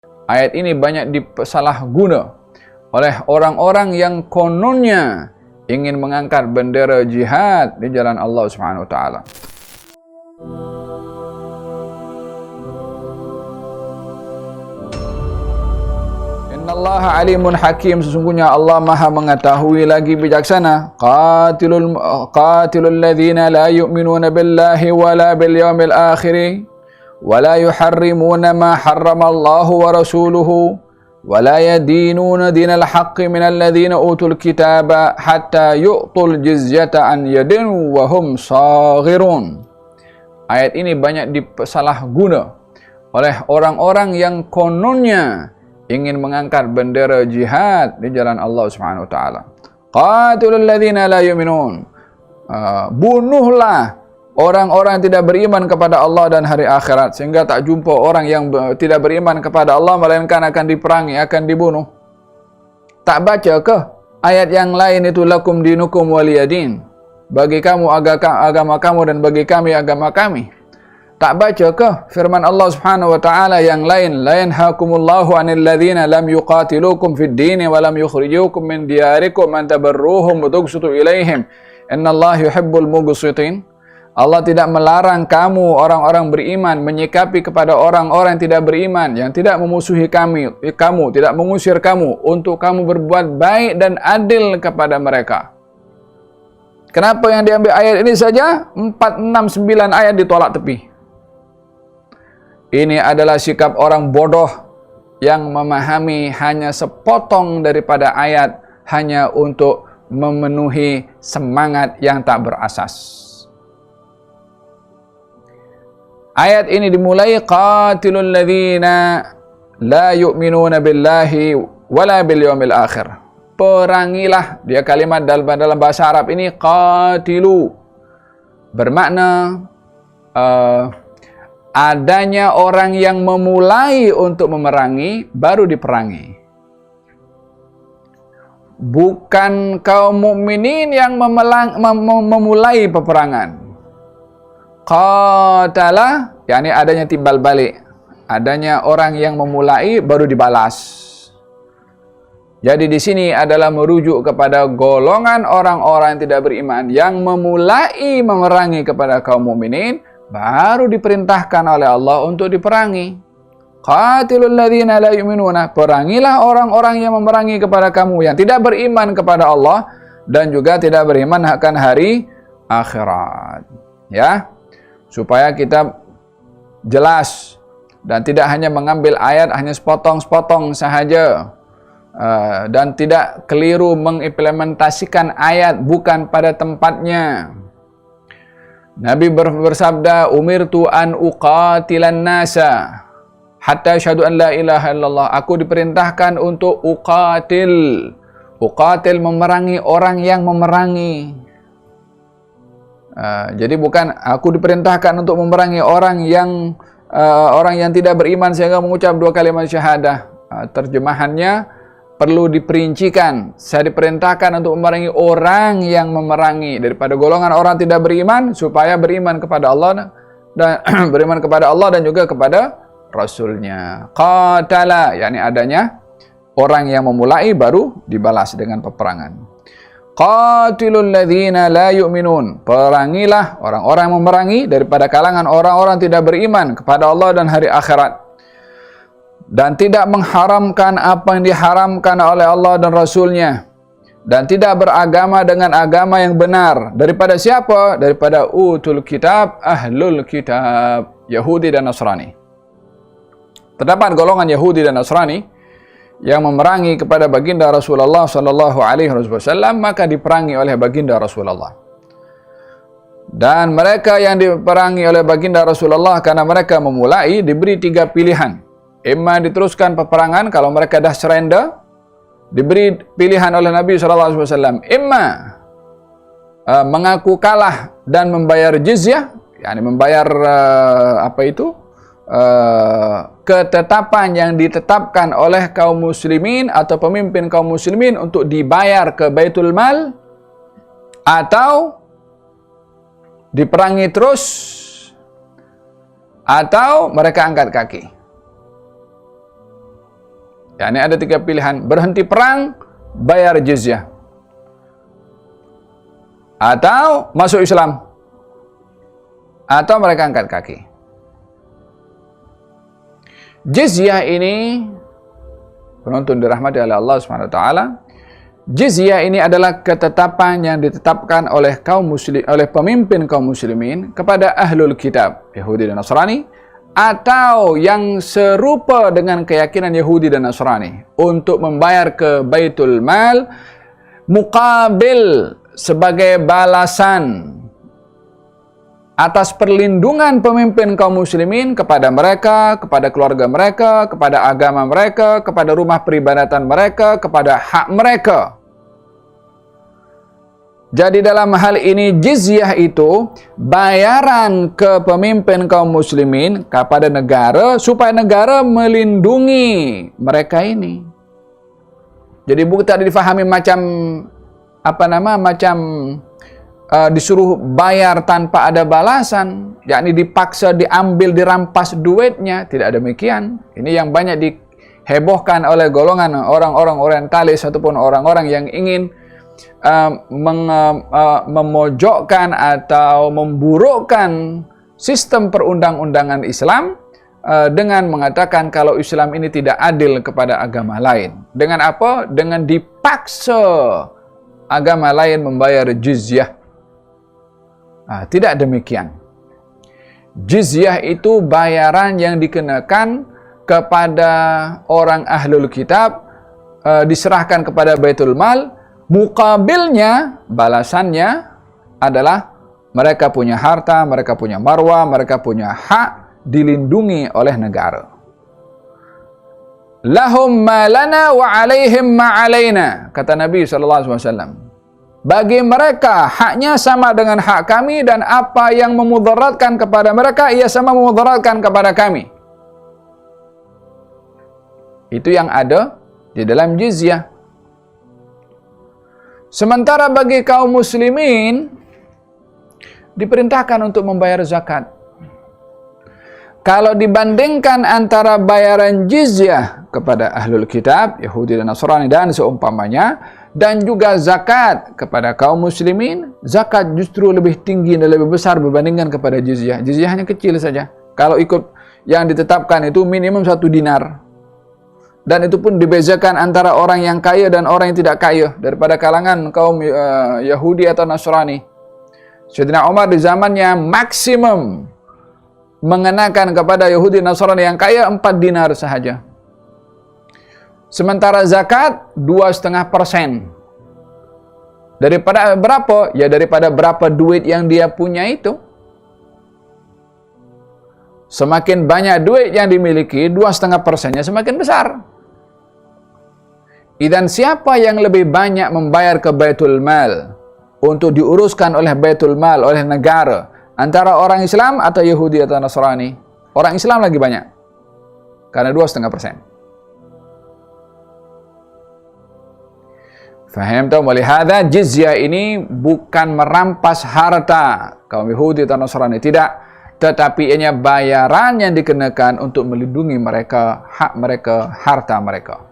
Ayat ini banyak disalahguna oleh orang-orang yang kononnya ingin mengangkat bendera jihad di jalan Allah Subhanahu wa taala. Innallaha alimun hakim, sesungguhnya Allah Maha mengetahui lagi bijaksana. Qatilul ladzina la yu'minuna billahi wala bil yawmil akhir wala yuharrimuna ma harrama Allahu wa rasuluhu wala yadinuna dinal haqqi minal ladzina utul kitaba hatta yu'tul jizyata an yadin wa hum saghirun. Ayat ini banyak disalahguna oleh orang-orang yang kononnya ingin mengangkat bendera jihad di jalan Allah Subhanahu wa taala. Qatilul ladzina la yu'minun. Bunuhlah orang-orang yang tidak beriman kepada Allah dan hari akhirat, sehingga tak jumpa orang yang tidak beriman kepada Allah melainkan akan diperangi, akan dibunuh. Tak baca ke ayat yang lain itu, lakum dinukum waliyadin, bagi kamu agama kamu dan bagi kami agama kami? Tak baca ke firman Allah Subhanahu wa taala yang lain, la yanhakumullahu 'anil ladzina lam yuqatilukum fid din wa lam yukhrijukum min diyarikum an tabarruhum wa tuqsitu ilaihim innallaha yuhibbul muqsitin. Allah tidak melarang kamu orang-orang beriman menyikapi kepada orang-orang yang tidak beriman, yang tidak memusuhi kamu, tidak mengusir kamu, untuk kamu berbuat baik dan adil kepada mereka. Kenapa yang diambil ayat ini saja? 4, 6, 9 ayat ditolak tepi. Ini adalah sikap orang bodoh yang memahami hanya sepotong daripada ayat hanya untuk memenuhi semangat yang tak berasas. Ayat ini dimulai qatilul ladzina la yu'minuna billahi wala bil yawmil akhir. Perangilah, dia kalimat dalam bahasa Arab ini qatilu, bermakna adanya orang yang memulai untuk memerangi baru diperangi. Bukan kaum mukminin yang memulai peperangan. Qatala, yakni adanya timbal balik, adanya orang yang memulai baru dibalas. Jadi di sini adalah merujuk kepada golongan orang-orang yang tidak beriman yang memulai memerangi kepada kaum mukminin, baru diperintahkan oleh Allah untuk diperangi. Qatilul ladzina la yu'minuna, perangilah orang-orang yang memerangi kepada kamu yang tidak beriman kepada Allah dan juga tidak beriman akan hari akhirat. Ya, supaya kita jelas dan tidak hanya mengambil ayat hanya sepotong-sepotong sahaja, dan tidak keliru mengimplementasikan ayat bukan pada tempatnya. Nabi bersabda, umirtu an uqatilan nasa hatta syahadu an la ilaha illallah. Aku diperintahkan untuk uqatil memerangi orang yang memerangi. Jadi bukan aku diperintahkan untuk memerangi orang yang tidak beriman sehingga mengucap 2 kalimat syahadah. Terjemahannya perlu diperincikan. Saya diperintahkan untuk memerangi orang yang memerangi daripada golongan orang tidak beriman, supaya beriman kepada Allah dan beriman kepada Allah dan juga kepada Rasulnya. Qatala, yakni adanya orang yang memulai baru dibalas dengan peperangan. Qatilul ladzina la yu'minun, perangilah orang-orang yang memerangi daripada kalangan orang-orang tidak beriman kepada Allah dan hari akhirat, dan tidak mengharamkan apa yang diharamkan oleh Allah dan Rasulnya, dan tidak beragama dengan agama yang benar. Daripada siapa? Daripada utul kitab, ahlul kitab, Yahudi dan Nasrani. Terdapat golongan Yahudi dan Nasrani yang memerangi kepada baginda Rasulullah sallallahu alaihi wasallam, maka diperangi oleh baginda Rasulullah. Dan mereka yang diperangi oleh baginda Rasulullah karena mereka memulai, diberi 3 pilihan. Imma diteruskan peperangan kalau mereka dah surrender, diberi pilihan oleh Nabi sallallahu alaihi wasallam. Imma mengaku kalah dan membayar jizyah, yakni membayar ketetapan yang ditetapkan oleh kaum muslimin atau pemimpin kaum muslimin untuk dibayar ke Baitul Mal, atau diperangi terus, atau mereka angkat kaki. Ya, ini ada 3 pilihan: berhenti perang, bayar jizyah, atau masuk Islam, atau mereka angkat kaki. Jizyah ini, penonton dirahmati oleh Allah Subhanahu wa taala, jizyah ini adalah ketetapan yang ditetapkan oleh oleh pemimpin kaum muslimin kepada ahlul kitab, Yahudi dan Nasrani, atau yang serupa dengan keyakinan Yahudi dan Nasrani, untuk membayar ke Baitul Mal muqabil, sebagai balasan atas perlindungan pemimpin kaum muslimin kepada mereka, kepada keluarga mereka, kepada agama mereka, kepada rumah peribadatan mereka, kepada hak mereka. Jadi dalam hal ini jizyah itu bayaran ke pemimpin kaum muslimin kepada negara, supaya negara melindungi mereka ini. Jadi bukan tak difahami macam disuruh bayar tanpa ada balasan, yakni dipaksa diambil, dirampas duitnya. Tidak demikian. Ini yang banyak dihebohkan oleh golongan orang-orang orientalis ataupun orang-orang yang ingin memojokkan atau memburukkan sistem perundang-undangan Islam dengan mengatakan kalau Islam ini tidak adil kepada agama lain. Dengan apa? Dengan dipaksa agama lain membayar jizyah. Tidak demikian. Jizyah itu bayaran yang dikenakan kepada orang ahlul kitab, diserahkan kepada Baitul Mal. Mukabilnya, balasannya adalah mereka punya harta, mereka punya marwah, mereka punya hak dilindungi oleh negara. Lahum ma lana wa alaihim ma alaina, kata Nabi SAW. Bagi mereka haknya sama dengan hak kami, dan apa yang memudaratkan kepada mereka, ia sama memudaratkan kepada kami. Itu yang ada di dalam jizyah. Sementara bagi kaum muslimin diperintahkan untuk membayar zakat. Kalau dibandingkan antara bayaran jizyah kepada ahlul kitab, Yahudi dan Nasrani dan seumpamanya, dan juga zakat kepada kaum muslimin, zakat justru lebih tinggi dan lebih besar berbandingkan kepada jizyah. Jizyah hanya kecil saja. Kalau ikut yang ditetapkan itu minimum 1 dinar. Dan itu pun dibezakan antara orang yang kaya dan orang yang tidak kaya daripada kalangan kaum Yahudi atau Nasrani. Sayyidina Umar di zamannya maksimum mengenakan kepada Yahudi dan Nasrani yang kaya 4 dinar sahaja. Sementara zakat 2,5%. Daripada berapa? Ya daripada berapa duit yang dia punya itu. Semakin banyak duit yang dimiliki, 2,5%-nya semakin besar. Dan siapa yang lebih banyak membayar ke Baitul Mal untuk diuruskan oleh Baitul Mal, oleh negara, antara orang Islam atau Yahudi atau Nasrani? Orang Islam lagi banyak, karena 2,5%. Faham tak? Walihada jizyah ini bukan merampas harta kaum Yahudi atau Nasrani, tidak, tetapi ianya bayaran yang dikenakan untuk melindungi mereka, hak mereka, harta mereka.